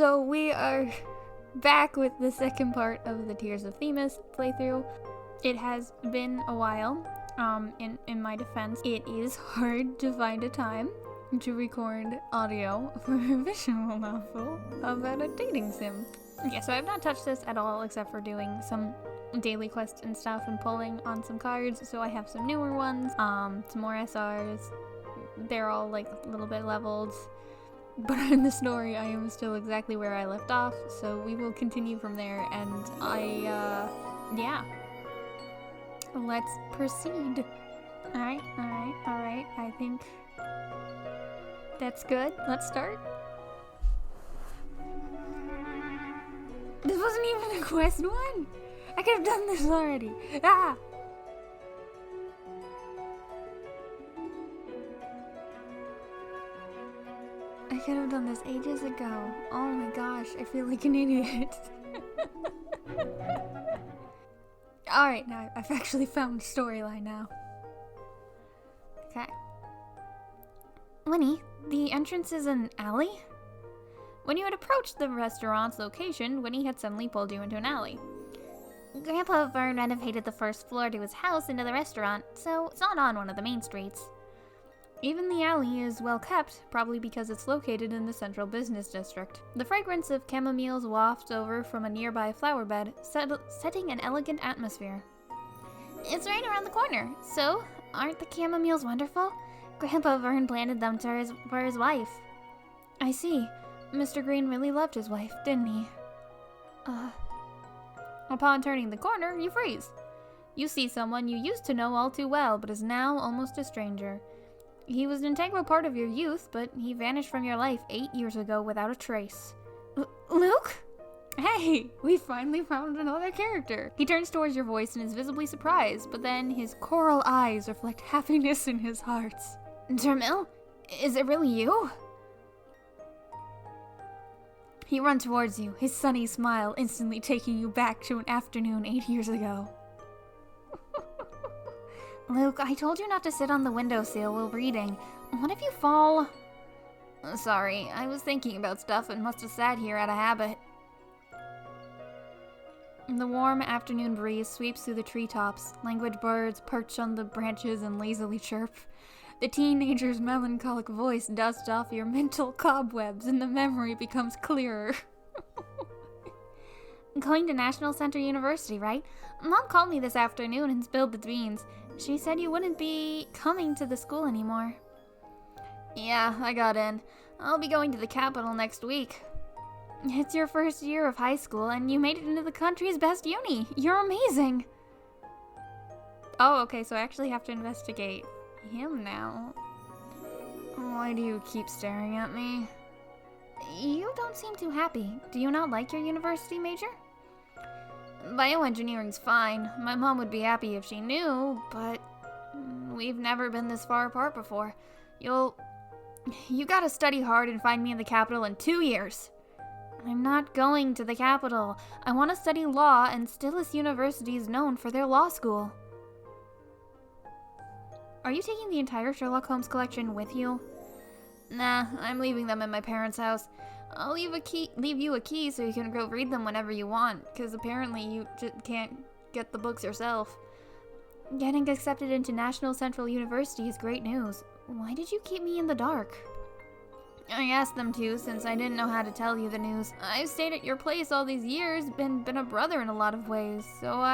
So we are back with the second part of the Tears of Themis playthrough. It has been a while. In my defense, it is hard to find a time to record audio for a visual novel about a dating sim. Yeah, so I've not touched this at all except for doing some daily quests and stuff and pulling on some cards. So I have some newer ones, some more SRs. They're all like a little bit leveled. But in the story, I am still exactly where I left off, so we will continue from there, and yeah. Let's proceed. Alright, I think that's good. Let's start. This wasn't even a quest one! I could have done this already! Ah! I could have done this ages ago. Oh my gosh, I feel like an idiot. Alright, now I've actually found a storyline now. Okay. Winnie, the entrance is an alley? When you had approached the restaurant's location, Winnie had suddenly pulled you into an alley. Grandpa Vern renovated the first floor to his house into the restaurant, so it's not on one of the main streets. Even the alley is well kept, probably because it's located in the central business district. The fragrance of chamomiles wafts over from a nearby flower bed, setting an elegant atmosphere. It's right around the corner, so aren't the chamomiles wonderful? Grandpa Vern planted them for his wife. I see. Mr. Green really loved his wife, didn't he? Upon turning the corner, you freeze. You see someone you used to know all too well, but is now almost a stranger. He was an integral part of your youth, but he vanished from your life 8 years ago without a trace. Luke? Hey, we finally found another character. He turns towards your voice and is visibly surprised, but then his coral eyes reflect happiness in his heart. Tirmel? Is it really you? He runs towards you, his sunny smile instantly taking you back to an afternoon 8 years ago. Luke, I told you not to sit on the windowsill while reading. What if you fall? Sorry, I was thinking about stuff and must have sat here out of habit. The warm afternoon breeze sweeps through the treetops. Languid birds perch on the branches and lazily chirp. The teenager's melancholic voice dusts off your mental cobwebs and the memory becomes clearer. Going to National Center University, right? Mom called me this afternoon and spilled the beans. She said you wouldn't be coming to the school anymore. Yeah, I got in. I'll be going to the capital next week. It's your first year of high school and you made it into the country's best uni. You're amazing. Oh, okay, so I actually have to investigate him now. Why do you keep staring at me? You don't seem too happy. Do you not like your university major? Bioengineering's fine. My mom would be happy if she knew, but we've never been this far apart before. You gotta study hard and find me in the capital in 2 years. I'm not going to the capital. I want to study law, and Stillis University is known for their law school. Are you taking the entire Sherlock Holmes collection with you? Nah, I'm leaving them in my parents' house. I'll leave you a key so you can go read them whenever you want, because apparently you just can't get the books yourself. Getting accepted into National Central University is great news. Why did you keep me in the dark? I asked them to, since I didn't know how to tell you the news. I've stayed at your place all these years, been a brother in a lot of ways, so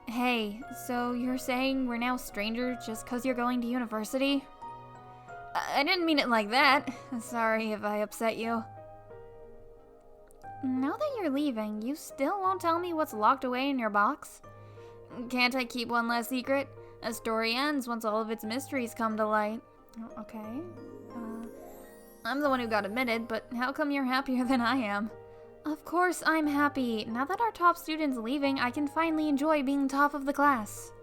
Hey, so you're saying we're now strangers just because you're going to university? I didn't mean it like that. Sorry if I upset you. Now that you're leaving, you still won't tell me what's locked away in your box? Can't I keep one last secret? A story ends once all of its mysteries come to light. Okay. I'm the one who got admitted, but how come you're happier than I am? Of course I'm happy. Now that our top student's leaving, I can finally enjoy being top of the class.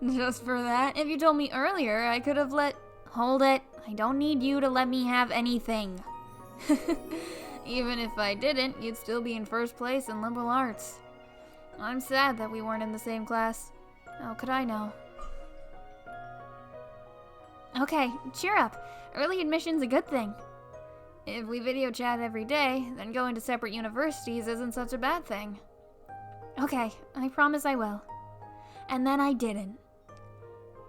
Just for that? If you told me earlier, I could have Hold it. I don't need you to let me have anything. Even if I didn't, you'd still be in first place in liberal arts. I'm sad that we weren't in the same class. How could I know? Okay, cheer up. Early admission's a good thing. If we video chat every day, then going to separate universities isn't such a bad thing. Okay, I promise I will. And then I didn't.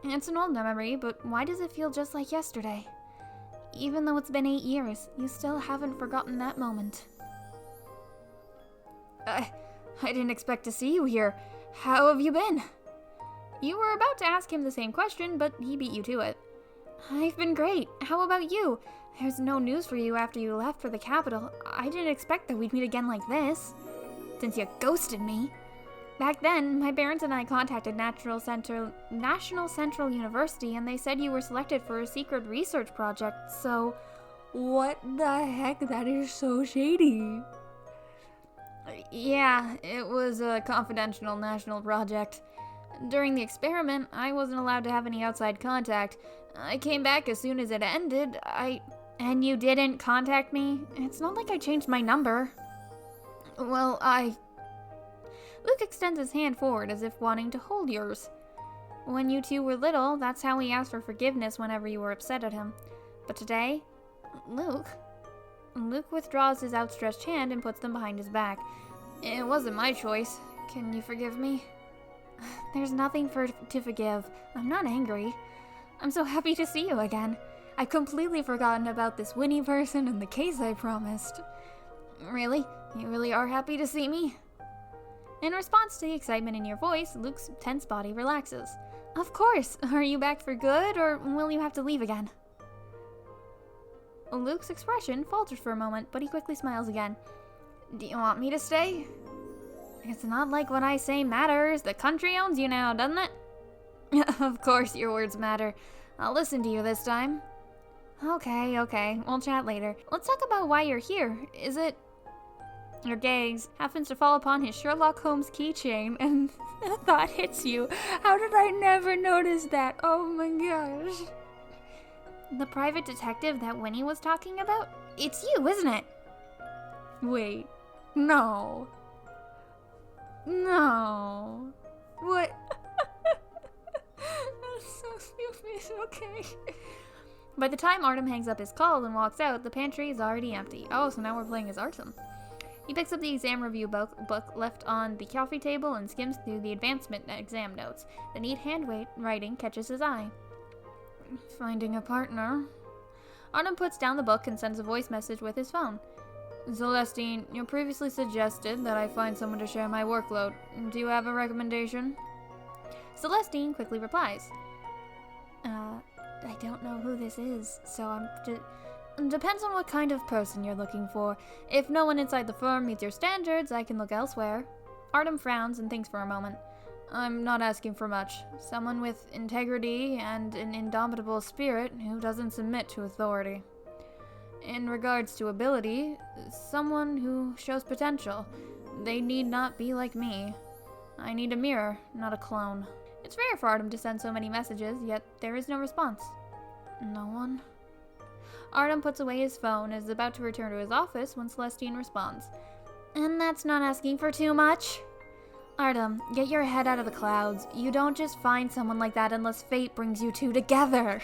It's an old memory, but why does it feel just like yesterday? Even though it's been 8 years, you still haven't forgotten that moment. I didn't expect to see you here. How have you been? You were about to ask him the same question, but he beat you to it. I've been great. How about you? There's no news for you after you left for the capital. I didn't expect that we'd meet again like this, since you ghosted me. Back then, my parents and I contacted National Central University, and they said you were selected for a secret research project, so what the heck? That is so shady. Yeah, it was a confidential national project. During the experiment, I wasn't allowed to have any outside contact. I came back as soon as it ended. And you didn't contact me? It's not like I changed my number. Well, Luke extends his hand forward as if wanting to hold yours. When you two were little, that's how he asked for forgiveness whenever you were upset at him. But today, Luke withdraws his outstretched hand and puts them behind his back. It wasn't my choice. Can you forgive me? There's nothing to forgive. I'm not angry. I'm so happy to see you again. I've completely forgotten about this Winnie person and the case I promised. Really? You really are happy to see me? In response to the excitement in your voice, Luke's tense body relaxes. Of course! Are you back for good, or will you have to leave again? Luke's expression falters for a moment, but he quickly smiles again. Do you want me to stay? It's not like what I say matters. The country owns you now, doesn't it? Of course your words matter. I'll listen to you this time. Okay. We'll chat later. Let's talk about why you're here. Is it... Your gaze happens to fall upon his Sherlock Holmes keychain, and a thought hits you. How did I never notice that? Oh my gosh. The private detective that Winnie was talking about? It's you, isn't it? Wait. No. What? That's so stupid. Okay. By the time Artem hangs up his call and walks out, the pantry is already empty. Oh, so now we're playing as Artem. He picks up the exam review book left on the coffee table and skims through the advancement exam notes. The neat handwriting catches his eye. Finding a partner. Artem puts down the book and sends a voice message with his phone. Celestine, you previously suggested that I find someone to share my workload. Do you have a recommendation? Celestine quickly replies. I don't know who this is, so depends on what kind of person you're looking for. If no one inside the firm meets your standards, I can look elsewhere. Artem frowns and thinks for a moment. I'm not asking for much. Someone with integrity and an indomitable spirit who doesn't submit to authority. In regards to ability, someone who shows potential. They need not be like me. I need a mirror, not a clone. It's rare for Artem to send so many messages, yet there is no response. No one? Artem puts away his phone and is about to return to his office when Celestine responds. And that's not asking for too much. Artem, get your head out of the clouds. You don't just find someone like that unless fate brings you two together.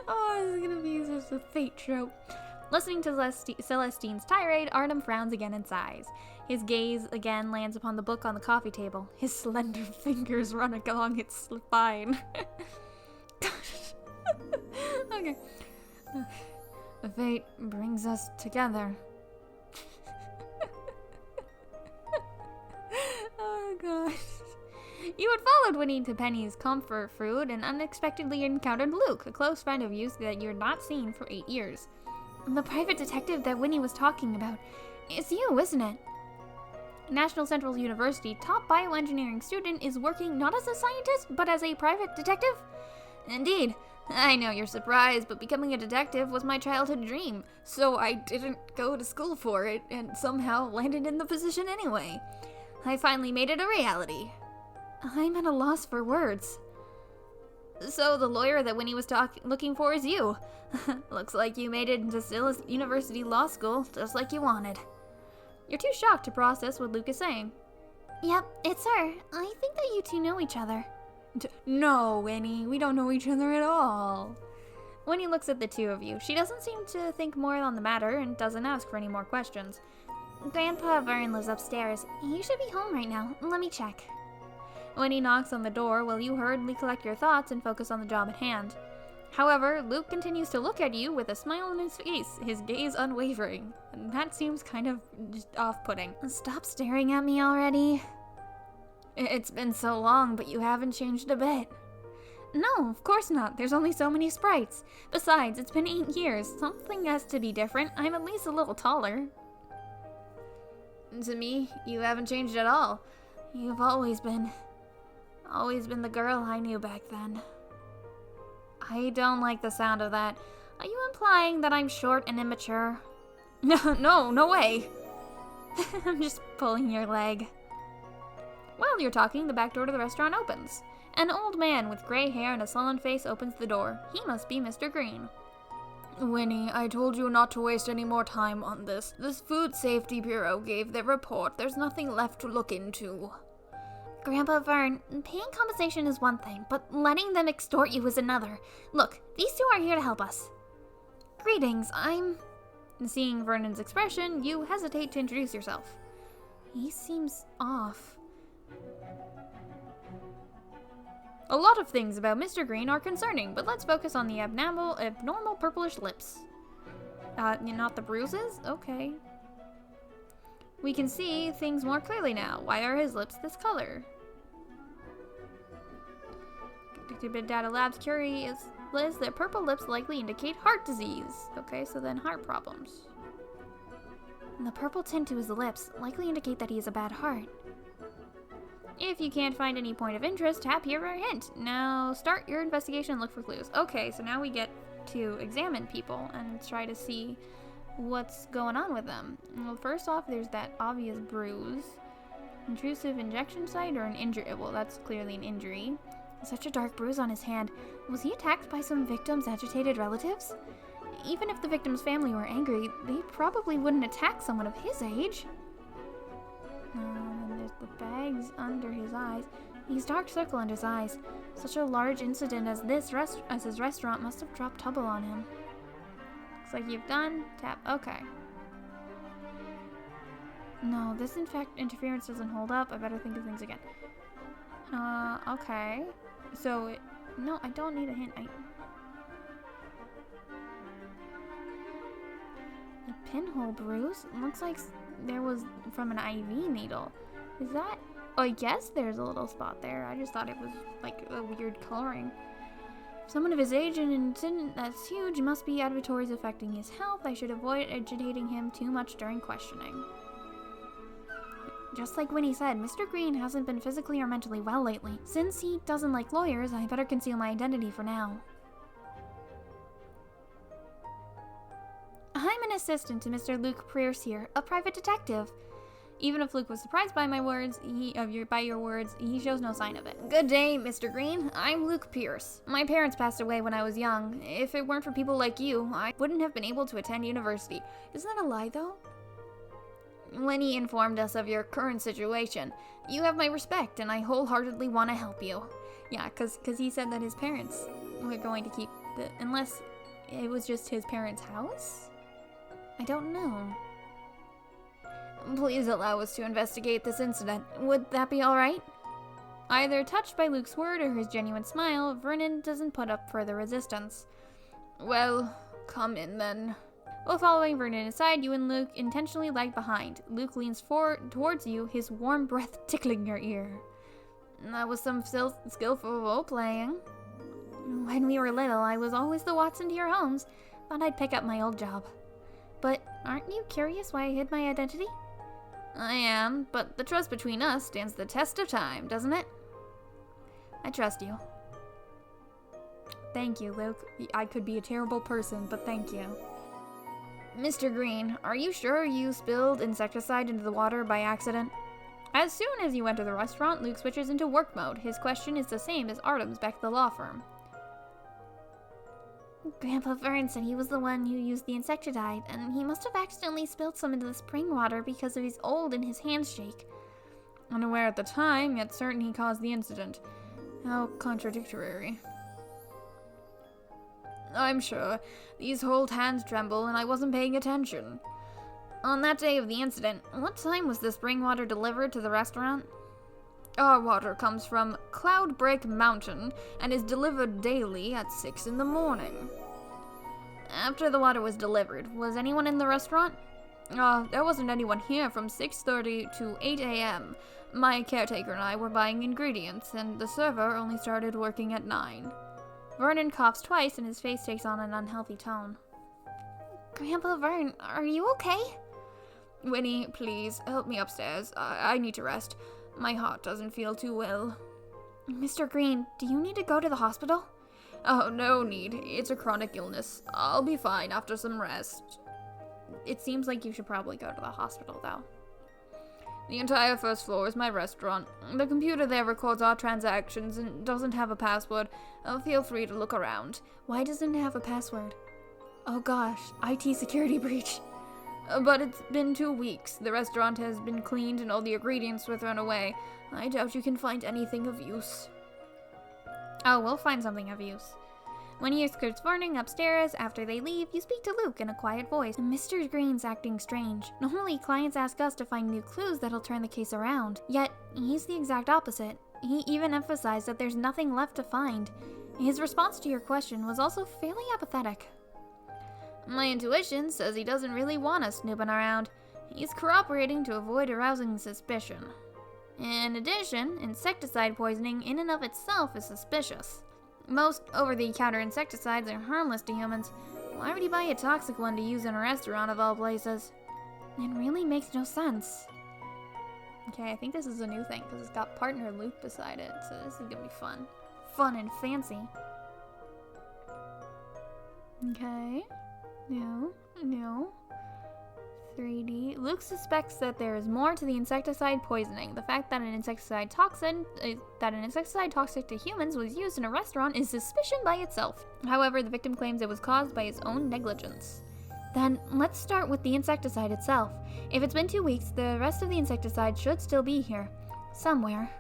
Oh, this is gonna be just a fate trope. Listening to Celestine's tirade, Artem frowns again and sighs. His gaze again lands upon the book on the coffee table. His slender fingers run along its spine. Okay. Fate brings us together. Oh gosh. You had followed Winnie to Penny's comfort food and unexpectedly encountered Luke, a close friend of yours that you're not seen for 8 years. The private detective that Winnie was talking about. It's you, isn't it? National Central University top bioengineering student is working not as a scientist, but as a private detective? Indeed. I know you're surprised, but becoming a detective was my childhood dream, so I didn't go to school for it and somehow landed in the position anyway. I finally made it a reality. I'm at a loss for words. So the lawyer that Winnie was looking for is you. Looks like you made it into Still University Law School, just like you wanted. You're too shocked to process what Luke is saying. Yep, it's her. I think that you two know each other. No, Winnie, we don't know each other at all. Winnie looks at the two of you. She doesn't seem to think more on the matter and doesn't ask for any more questions. Grandpa Vern lives upstairs. He should be home right now. Let me check. Winnie knocks on the door while you hurriedly collect your thoughts and focus on the job at hand. However, Luke continues to look at you with a smile on his face, his gaze unwavering. And that seems kind of just off-putting. Stop staring at me already. It's been so long, but you haven't changed a bit. No, of course not. There's only so many sprites. Besides, it's been 8 years. Something has to be different. I'm at least a little taller. To me, you haven't changed at all. You've always been the girl I knew back then. I don't like the sound of that. Are you implying that I'm short and immature? No way. I'm just pulling your leg. While you're talking, the back door to the restaurant opens. An old man with gray hair and a sullen face opens the door. He must be Mr. Green. Winnie, I told you not to waste any more time on this. This Food Safety Bureau gave their report. There's nothing left to look into. Grandpa Vern, paying compensation is one thing, but letting them extort you is another. Look, these two are here to help us. Greetings, Seeing Vernon's expression, you hesitate to introduce yourself. He seems off. A lot of things about Mr. Green are concerning, but let's focus on the abnormal purplish lips. Not the bruises? Okay. We can see things more clearly now. Why are his lips this color? Data Lab's curious Liz, their purple lips likely indicate heart disease. Okay, so then heart problems. And the purple tint to his lips likely indicate that he has a bad heart. If you can't find any point of interest, tap here for a hint. Now start your investigation and look for clues. Okay, so now we get to examine people and try to see what's going on with them. Well, first off, there's that obvious bruise. Intrusive injection site or an injury? Well, that's clearly an injury. Such a dark bruise on his hand. Was he attacked by some victim's agitated relatives? Even if the victim's family were angry, they probably wouldn't attack someone of his age. And there's the bags under his eyes. He's dark circle under his eyes. Such a large incident as his restaurant must have dropped trouble on him. Looks like you've done. Tap. Okay. No, this interference doesn't hold up. I better think of things again. Okay. So, no, I don't need a hint. A pinhole bruise? It looks like there was from an IV needle. Is that? Oh, I guess there's a little spot there. I just thought it was like a weird coloring. Someone of his age and an incident that's huge must be advertorials affecting his health. I should avoid agitating him too much during questioning. Just like Winnie said, Mr. Green hasn't been physically or mentally well lately. Since he doesn't like lawyers, I better conceal my identity for now. I'm an assistant to Mr. Luke Pearce here, a private detective. Even if Luke was surprised by my words, by your words, he shows no sign of it. Good day, Mr. Green. I'm Luke Pearce. My parents passed away when I was young. If it weren't for people like you, I wouldn't have been able to attend university. Isn't that a lie, though? Winnie informed us of your current situation. You have my respect, and I wholeheartedly want to help you. Yeah, because he said that his parents were going to keep the... Unless it was just his parents' house? I don't know. Please allow us to investigate this incident. Would that be alright? Either touched by Luke's word or his genuine smile, Vernon doesn't put up further resistance. Well, come in then. While following Vernon aside, you and Luke intentionally lag behind. Luke leans forward towards you, his warm breath tickling your ear. That was some skillful role-playing. When we were little, I was always the Watson to your homes. Thought I'd pick up my old job. But aren't you curious why I hid my identity? I am, but the trust between us stands the test of time, doesn't it? I trust you. Thank you, Luke. I could be a terrible person, but thank you. Mr. Green, are you sure you spilled insecticide into the water by accident? As soon as you enter the restaurant, Luke switches into work mode. His question is the same as Artem's back at the law firm. Grandpa Vern said he was the one who used the insecticide, and he must have accidentally spilled some into the spring water because of he's old and his hands shake. Unaware at the time, yet certain he caused the incident. How contradictory. I'm sure. These whole hands tremble and I wasn't paying attention. On that day of the incident, what time was the spring water delivered to the restaurant? Our water comes from Cloudbreak Mountain and is delivered daily at 6 in the morning. After the water was delivered, was anyone in the restaurant? There wasn't anyone here from 6:30 to 8 a.m. My caretaker and I were buying ingredients, and the server only started working at 9. Vernon coughs twice and his face takes on an unhealthy tone. Grandpa Vern, are you okay? Winnie, please, help me upstairs. I need to rest. My heart doesn't feel too well. Mr. Green, do you need to go to the hospital? Oh, no need. It's a chronic illness. I'll be fine after some rest. It seems like you should probably go to the hospital, though. The entire first floor is my restaurant. The computer there records our transactions and doesn't have a password. Feel free to look around. Why doesn't it have a password? Oh gosh, IT security breach. But it's been 2 weeks. The restaurant has been cleaned and all the ingredients were thrown away. I doubt you can find anything of use. Oh, we'll find something of use. When you hear skirts burning upstairs, after they leave, you speak to Luke in a quiet voice. Mr. Green's acting strange. Normally, clients ask us to find new clues that'll turn the case around. Yet, he's the exact opposite. He even emphasized that there's nothing left to find. His response to your question was also fairly apathetic. My intuition says he doesn't really want us snooping around. He's cooperating to avoid arousing suspicion. In addition, insecticide poisoning in and of itself is suspicious. Most over-the-counter insecticides are harmless to humans. Why would he buy a toxic one to use in a restaurant of all places? It really makes no sense. Okay, I think this is a new thing, because it's got partner Luke beside it, so this is gonna be fun. Fun and fancy. Okay. No. 3D. Luke suspects that there is more to the insecticide poisoning. The fact that an insecticide toxic to humans was used in a restaurant is suspicion by itself. However, the victim claims it was caused by his own negligence. Then, let's start with the insecticide itself. If it's been 2 weeks, the rest of the insecticide should still be here. Somewhere.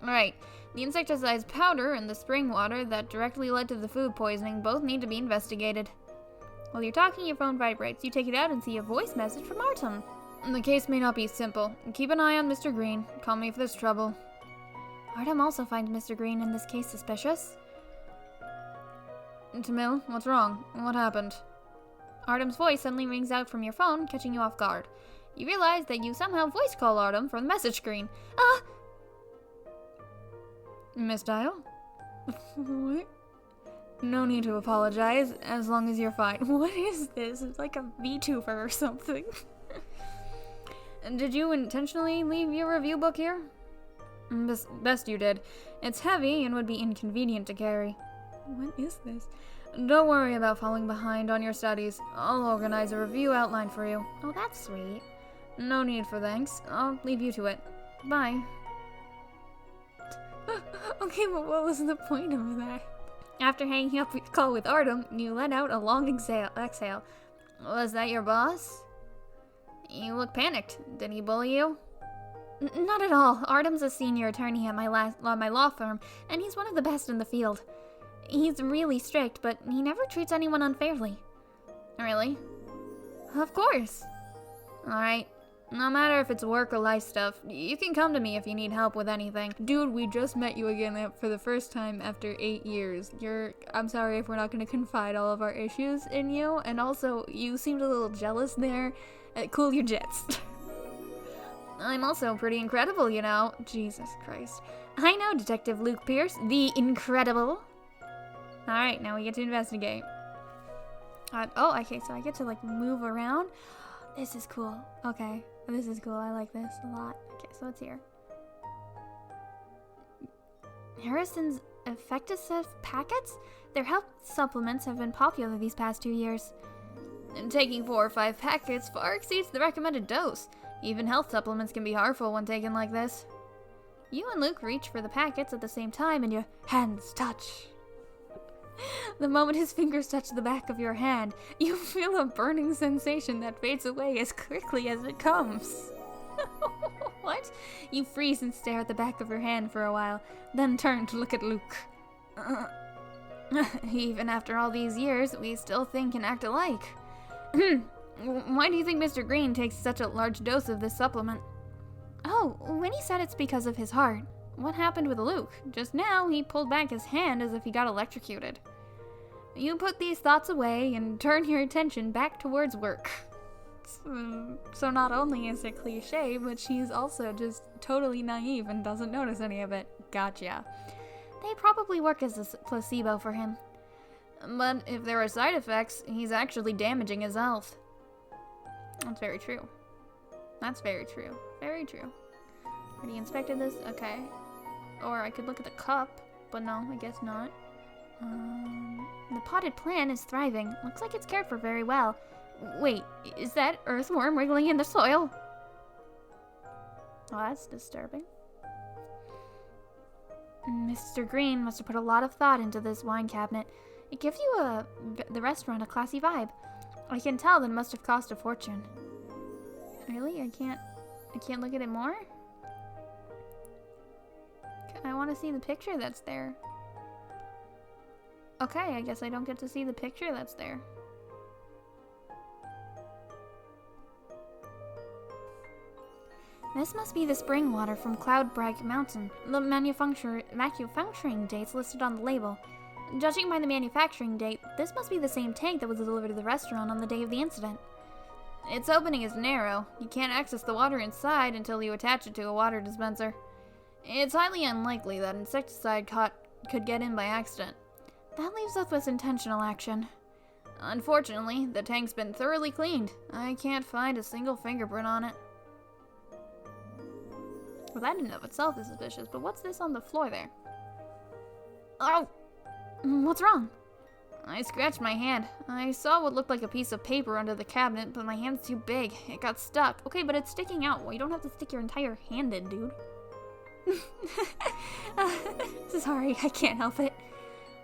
Right. The insecticide's powder and the spring water that directly led to the food poisoning both need to be investigated. While you're talking, your phone vibrates. You take it out and see a voice message from Artem. The case may not be simple. Keep an eye on Mr. Green. Call me if there's trouble. Artem also finds Mr. Green in this case suspicious. Tirmel, what's wrong? What happened? Artem's voice suddenly rings out from your phone, catching you off guard. You realize that you somehow voice call Artem from the message screen. Misdial? What? No need to apologize, as long as you're fine. What is this? It's like a VTuber or something. Did you intentionally leave your review book here? Best you did. It's heavy and would be inconvenient to carry. What is this? Don't worry about falling behind on your studies. I'll organize a review outline for you. Oh, that's sweet. No need for thanks. I'll leave you to it. Bye. Okay, but what was the point of that? After hanging up the call with Artem, you let out a long exhale. Was that your boss? You look panicked. Did he bully you? Not at all. Artem's a senior attorney at my law firm, and he's one of the best in the field. He's really strict, but he never treats anyone unfairly. Really? Of course. Alright. No matter if it's work or life stuff, you can come to me if you need help with anything. Dude, we just met you again for the first time after 8 years. I'm sorry if we're not going to confide all of our issues in you, and also, you seemed a little jealous there. Cool your jets. I'm also pretty incredible, you know. Jesus Christ. I know, Detective Luke Pearce, the Incredible. Alright, now we get to investigate. Okay, so I get to, move around. This is cool. Okay, this is cool. I like this a lot. Okay, so it's here. Harrison's Effecticef packets? Their health supplements have been popular these past 2 years. And taking 4 or 5 packets far exceeds the recommended dose. Even health supplements can be harmful when taken like this. You and Luke reach for the packets at the same time and your hands touch. The moment his fingers touch the back of your hand, you feel a burning sensation that fades away as quickly as it comes. What? You freeze and stare at the back of your hand for a while, then turn to look at Luke. Even after all these years, we still think and act alike. Why do you think Mr. Green takes such a large dose of this supplement? Oh, Winnie said it's because of his heart. What happened with Luke? Just now, he pulled back his hand as if he got electrocuted. You put these thoughts away and turn your attention back towards work. So not only is it cliche, but she's also just totally naive and doesn't notice any of it. Gotcha. They probably work as a placebo for him. But if there are side effects, he's actually damaging his health. That's very true. That's very true. Very true. Already inspected this? Okay. Or I could look at the cup, but no, I guess not. The potted plant is thriving. Looks like it's cared for very well. Wait, is that earthworm wriggling in the soil? Oh, that's disturbing. Mr. Green must have put a lot of thought into this wine cabinet. It gives you the restaurant a classy vibe. I can tell that it must have cost a fortune. Really? I can't look at it more? I want to see the picture that's there. Okay, I guess I don't get to see the picture that's there. This must be the spring water from Cloudbrag Mountain. The manufacturing date's listed on the label. Judging by the manufacturing date, this must be the same tank that was delivered to the restaurant on the day of the incident. Its opening is narrow. You can't access the water inside until you attach it to a water dispenser. It's highly unlikely that insecticide could get in by accident. That leaves us with intentional action. Unfortunately, the tank's been thoroughly cleaned. I can't find a single fingerprint on it. Well, that in and of itself is suspicious, but what's this on the floor there? Oh! What's wrong? I scratched my hand. I saw what looked like a piece of paper under the cabinet, but my hand's too big. It got stuck. Okay, but it's sticking out. Well, you don't have to stick your entire hand in, dude. Sorry, I can't help it.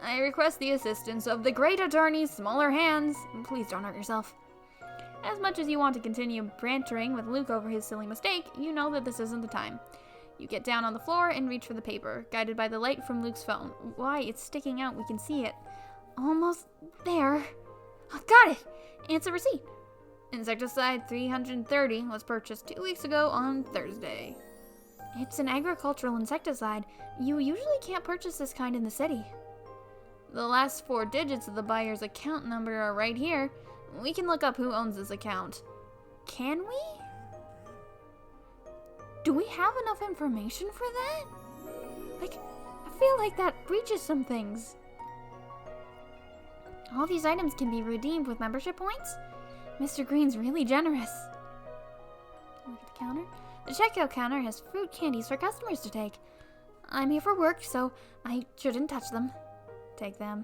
I request the assistance of the great attorney's smaller hands. Please don't hurt yourself. As much as you want to continue bantering with Luke over his silly mistake, you know that this isn't the time. You get down on the floor and reach for the paper, guided by the light from Luke's phone. Why, it's sticking out. We can see it. Almost there. I've got it. It's a receipt. Insecticide 330 was purchased 2 weeks ago on Thursday. It's an agricultural insecticide. You usually can't purchase this kind in the city. The last 4 digits of the buyer's account number are right here. We can look up who owns this account. Can we? Do we have enough information for that? Like, I feel like that breaches some things. All these items can be redeemed with membership points? Mr. Green's really generous. Look at the counter. The checkout counter has fruit candies for customers to take. I'm here for work, so I shouldn't touch them. Take them.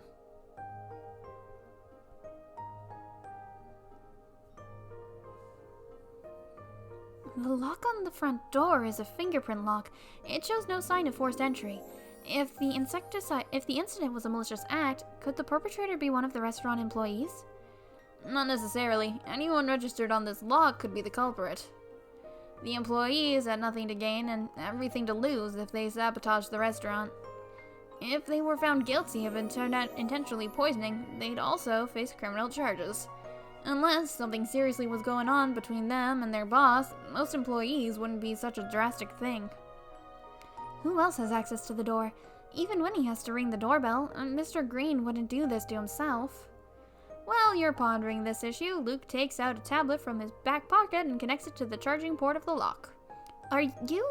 The lock on the front door is a fingerprint lock. It shows no sign of forced entry. If the incident was a malicious act, could the perpetrator be one of the restaurant employees? Not necessarily. Anyone registered on this lock could be the culprit. The employees had nothing to gain and everything to lose if they sabotaged the restaurant. If they were found guilty of intentionally poisoning, they'd also face criminal charges. Unless something seriously was going on between them and their boss, most employees wouldn't be such a drastic thing. Who else has access to the door? Even Winnie has to ring the doorbell, and Mr. Green wouldn't do this to himself. While you're pondering this issue, Luke takes out a tablet from his back pocket and connects it to the charging port of the lock. Are you?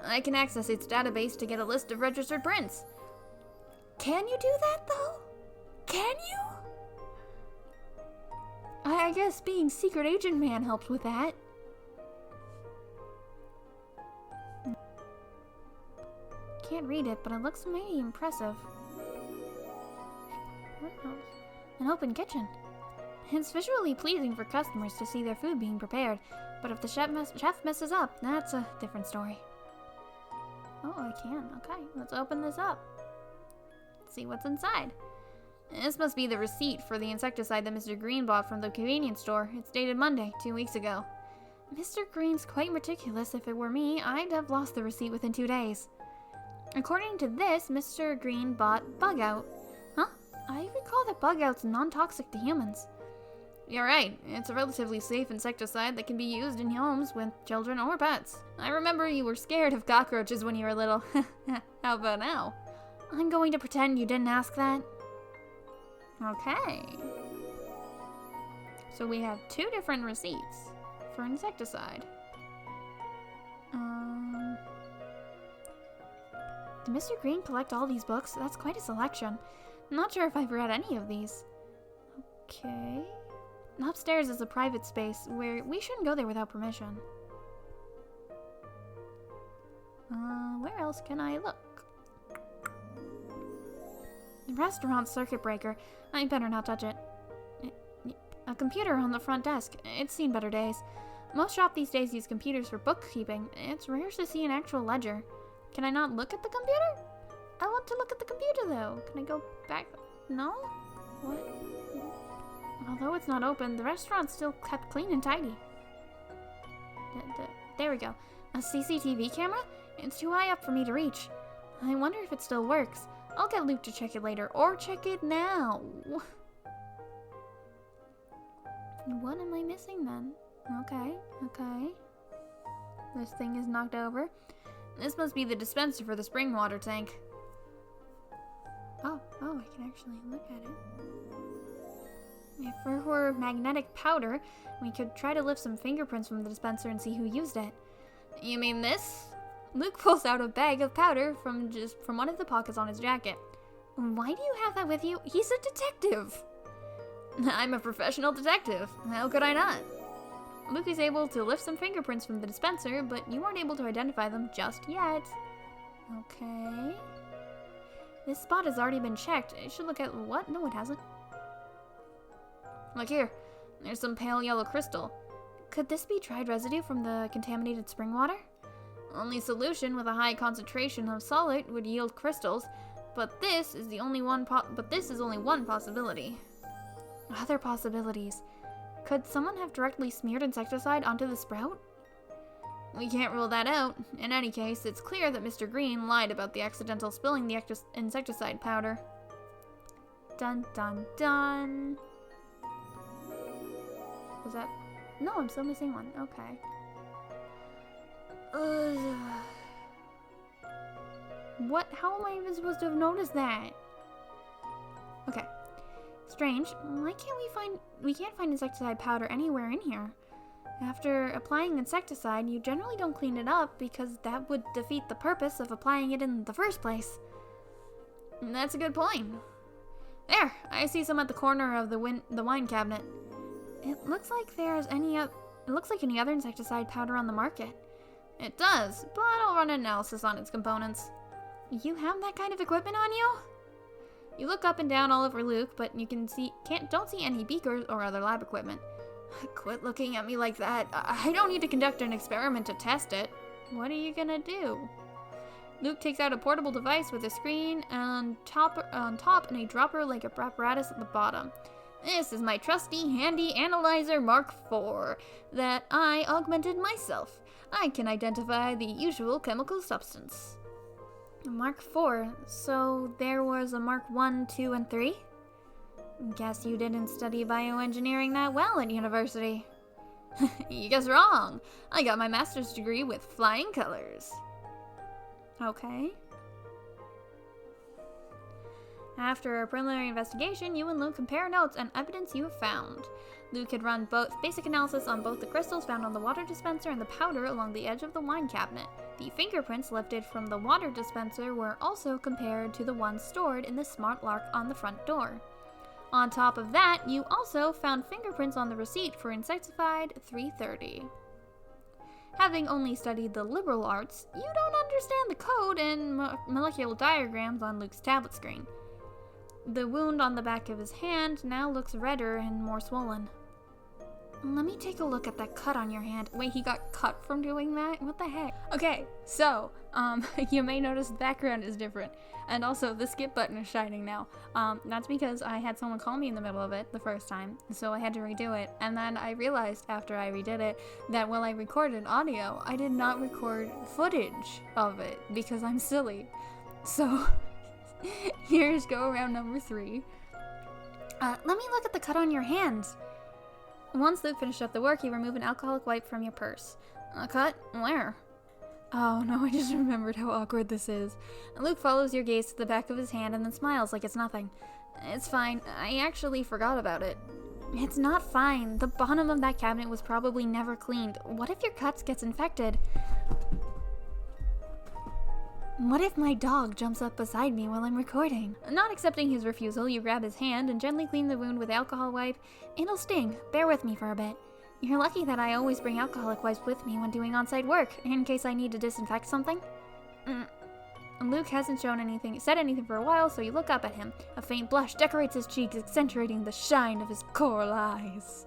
I can access its database to get a list of registered prints. Can you do that, though? Can you? I guess being Secret Agent Man helps with that. Can't read it, but it looks mighty impressive. What else? An open kitchen. It's visually pleasing for customers to see their food being prepared, but if the chef messes up, that's a different story. Oh, I can. Okay, let's open this up. See what's inside. This must be the receipt for the insecticide that Mr. Green bought from the convenience store. It's dated Monday, 2 weeks ago. Mr. Green's quite meticulous. If it were me, I'd have lost the receipt within 2 days. According to this, Mr. Green bought Bug Out. Huh? I recall that bug out's non-toxic to humans. You're right. It's a relatively safe insecticide that can be used in homes with children or pets. I remember you were scared of cockroaches when you were little. How about now? I'm going to pretend you didn't ask that. Okay. So we have 2 different receipts for insecticide. Did Mr. Green collect all these books? That's quite a selection. I'm not sure if I've read any of these. Okay. Upstairs is a private space where we shouldn't go there without permission. Where else can I look? The restaurant circuit breaker. I better not touch it. A computer on the front desk. It's seen better days. Most shops these days use computers for bookkeeping. It's rare to see an actual ledger. Can I not look at the computer? I want to look at the computer though. Can I go back? No? What? Although it's not open, the restaurant's still kept clean and tidy. There we go. A CCTV camera? It's too high up for me to reach. I wonder if it still works. I'll get Luke to check it later, or check it now. What am I missing then? Okay. This thing is knocked over. This must be the dispenser for the spring water tank. Oh, I can actually look at it. If it were magnetic powder, we could try to lift some fingerprints from the dispenser and see who used it. You mean this? Luke pulls out a bag of powder from one of the pockets on his jacket. Why do you have that with you? He's a detective. I'm a professional detective. How could I not? Luke is able to lift some fingerprints from the dispenser, but you aren't able to identify them just yet. Okay. This spot has already been checked. It should look at what? No, it hasn't. Look here. There's some pale yellow crystal. Could this be dried residue from the contaminated spring water? Only solution with a high concentration of solid would yield crystals, but this is only one possibility. Other possibilities. Could someone have directly smeared insecticide onto the sprout? We can't rule that out. In any case, it's clear that Mr. Green lied about the accidental spilling the insecticide powder. Dun dun dun. Was that? No, I'm still missing one. Okay. What? How am I even supposed to have noticed that? Okay. Strange. Why can't we can't find insecticide powder anywhere in here? After applying insecticide, you generally don't clean it up because that would defeat the purpose of applying it in the first place. That's a good point. There, I see some at the corner of the wine cabinet. It looks like any other insecticide powder on the market. It does, but I'll run an analysis on its components. You have that kind of equipment on you? You look up and down all over Luke, but you don't see any beakers or other lab equipment. Quit looking at me like that. I don't need to conduct an experiment to test it. What are you gonna do? Luke takes out a portable device with a screen on top and a dropper-like apparatus at the bottom. This is my trusty handy analyzer Mark IV that I augmented myself. I can identify the usual chemical substance. Mark IV? So there was a Mark I, II, and III? Guess you didn't study bioengineering that well at university. You guess wrong. I got my master's degree with flying colors. Okay. After a preliminary investigation, you and Luke compare notes and evidence you have found. Luke had run both basic analysis on both the crystals found on the water dispenser and the powder along the edge of the wine cabinet. The fingerprints lifted from the water dispenser were also compared to the ones stored in the smart lock on the front door. On top of that, you also found fingerprints on the receipt for insecticide 330. Having only studied the liberal arts, you don't understand the code and molecular diagrams on Luke's tablet screen. The wound on the back of his hand now looks redder and more swollen. Let me take a look at that cut on your hand. Wait, he got cut from doing that? What the heck? Okay, so, you may notice the background is different. And also, the skip button is shining now. That's because I had someone call me in the middle of it the first time, so I had to redo it. And then I realized after I redid it that while I recorded audio, I did not record footage of it because I'm silly. So, here's go around number 3. Let me look at the cut on your hand. Once Luke finished up the work, you remove an alcoholic wipe from your purse. A cut? Where? Oh no, I just remembered how awkward this is. Luke follows your gaze to the back of his hand and then smiles like it's nothing. It's fine. I actually forgot about it. It's not fine. The bottom of that cabinet was probably never cleaned. What if your cuts gets infected? What if my dog jumps up beside me while I'm recording? Not accepting his refusal, you grab his hand and gently clean the wound with alcohol wipe. It'll sting. Bear with me for a bit. You're lucky that I always bring alcoholic wipes with me when doing on-site work, in case I need to disinfect something. Luke hasn't said anything for a while, so you look up at him. A faint blush decorates his cheeks, accentuating the shine of his coral eyes.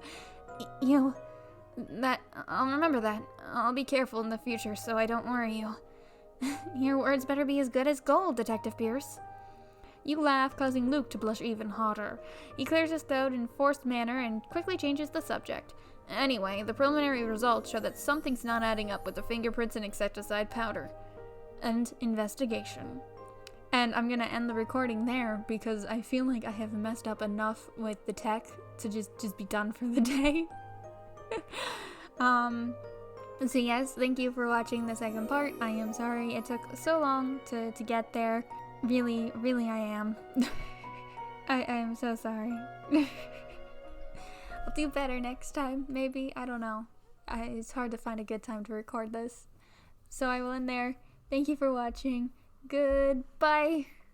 I'll remember that. I'll be careful in the future so I don't worry you. Your words better be as good as gold, Detective Pearce. You laugh, causing Luke to blush even hotter. He clears his throat in a forced manner and quickly changes the subject. Anyway, the preliminary results show that something's not adding up with the fingerprints and insecticide powder. End investigation. And I'm gonna end the recording there because I feel like I have messed up enough with the tech to just be done for the day. So yes, thank you for watching the second part. I am sorry it took so long to get there. Really, I am. I am so sorry. I'll do better next time, maybe. I don't know. It's hard to find a good time to record this. So I will end there. Thank you for watching. Goodbye.